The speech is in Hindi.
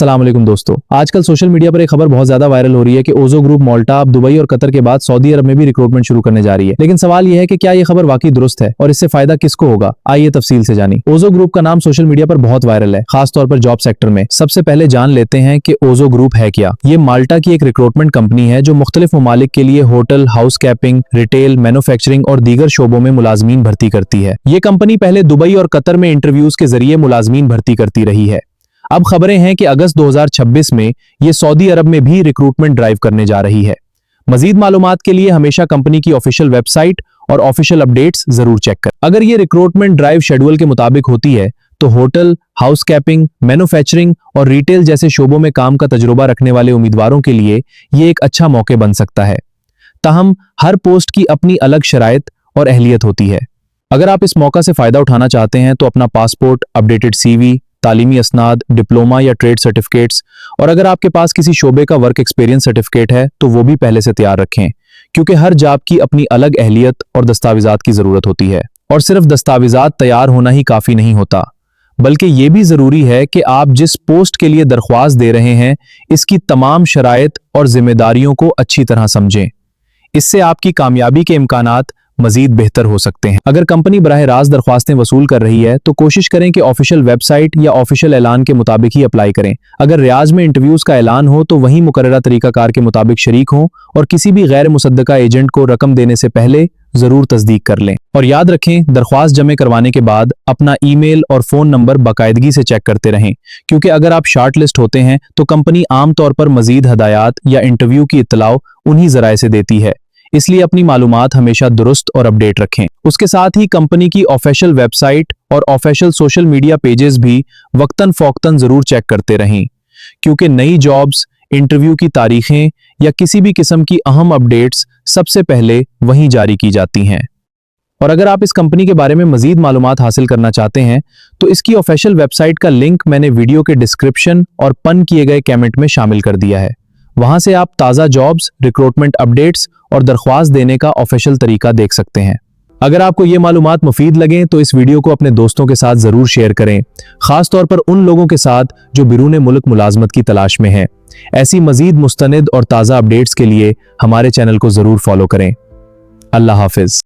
अस्सलाम वालेकुम दोस्तों, आजकल सोशल मीडिया पर एक खबर बहुत ज्यादा वायरल हो रही है कि ओजो ग्रुप माल्टा अब दुबई और कतर के बाद सऊदी अरब में भी रिक्रूटमेंट शुरू करने जा रही है। लेकिन सवाल यह है कि क्या ये खबर वाकई दुरुस्त है और इससे फायदा किसको होगा। आइए तफसील से जानिए। ओजो ग्रुप का नाम सोशल मीडिया पर बहुत वायरल है, खासतौर पर जॉब सेक्टर में। सबसे पहले जान लेते हैं कि ओजो ग्रुप है क्या। ये माल्टा की एक रिक्रूटमेंट कंपनी है जो मुख्तलिफ ममालिक के लिए hotel, house capping, retail, manufacturing और दीगर शोबों में मुलाजमीन भर्ती करती है। ये कंपनी पहले दुबई और कतर में इंटरव्यूज के जरिए मुलाजमीन भर्ती करती रही है। अब खबरें हैं कि अगस्त 2026 में ये सऊदी अरब में भी रिक्रूटमेंट ड्राइव करने जा रही है। मजीद मालूमात के लिए हमेशा कंपनी की ऑफिशियल वेबसाइट और ऑफिशियल अपडेट्स जरूर चेक करें। अगर ये रिक्रूटमेंट ड्राइव शेड्यूल के मुताबिक होती है तो होटल, हाउस कैपिंग, मैन्युफैक्चरिंग और रिटेल जैसे शोबों में काम का तजुर्बा रखने वाले उम्मीदवारों के लिए ये एक अच्छा मौका बन सकता है। ताहम हर पोस्ट की अपनी अलग शराइत और अहलियत होती है। अगर आप इस मौका से फायदा उठाना चाहते हैं तो अपना पासपोर्ट, अपडेटेड सीवी, तालीमी असनाद, डिप्लोमा या ट्रेड सर्टिफिकेट्स और अगर आपके पास किसी शोबे का वर्क एक्सपीरियंस सर्टिफिकेट है तो वो भी पहले से तैयार रखें, क्योंकि हर जॉब की अपनी अलग अहलियत और दस्तावेजात की जरूरत होती है। और सिर्फ दस्तावेजात तैयार होना ही काफी नहीं होता, बल्कि ये भी जरूरी है कि आप जिस पोस्ट के लिए दरख्वास्त दे रहे हैं इसकी तमाम शराइत और जिम्मेदारियों को अच्छी तरह समझें। इससे आपकी कामयाबी के इम्कानात मजीद बेहतर हो सकते हैं। अगर कंपनी बराह रास्त दरख्वास्तें वसूल कर रही है तो कोशिश करें कि ऑफिशियल वेबसाइट या ऑफिशियल ऐलान के मुताबिक ही अप्लाई करें। अगर रियाज में इंटरव्यूज का ऐलान हो तो वहीं मुकर्ररा तरीकाकार के मुताबिक शरीक हों और किसी भी गैर मुसद्दका एजेंट को रकम देने से पहले जरूर तस्दीक कर लें। और याद रखें, दरख्वास्त जमा करवाने के बाद अपना ईमेल और फोन नंबर बाकायदगी से चेक करते रहें, क्योंकि अगर आप शार्ट लिस्ट होते हैं तो कंपनी आमतौर पर मजीद हदायत या इंटरव्यू की इत्तला उन्हीं जराए से देती है। इसलिए अपनी मालूमात हमेशा दुरुस्त और अपडेट रखें। उसके साथ ही कंपनी की ऑफिशियल वेबसाइट और ऑफिशियल सोशल मीडिया पेजेस भी वक्तन फौक्तन जरूर चेक करते रहें, क्योंकि नई जॉब्स, इंटरव्यू की तारीखें या किसी भी किस्म की अहम अपडेट्स सबसे पहले वहीं जारी की जाती हैं। और अगर आप इस कंपनी के बारे में मजीद मालूमात हासिल करना चाहते हैं तो इसकी ऑफिशियल वेबसाइट का लिंक मैंने वीडियो के डिस्क्रिप्शन और पिन किए गए कमेंट में शामिल कर दिया है। वहां से आप ताज़ा जॉब्स, रिक्रूटमेंट अपडेट्स और दरख्वास्त देने का ऑफिशियल तरीका देख सकते हैं। अगर आपको ये मालूमात मुफीद लगें तो इस वीडियो को अपने दोस्तों के साथ जरूर शेयर करें, खासतौर पर उन लोगों के साथ जो बिरूने मुल्क मुलाजमत की तलाश में हैं। ऐसी मजीद मुस्तनिद और ताज़ा अपडेट्स के लिए हमारे चैनल को जरूर फॉलो करें। अल्लाह हाफिज।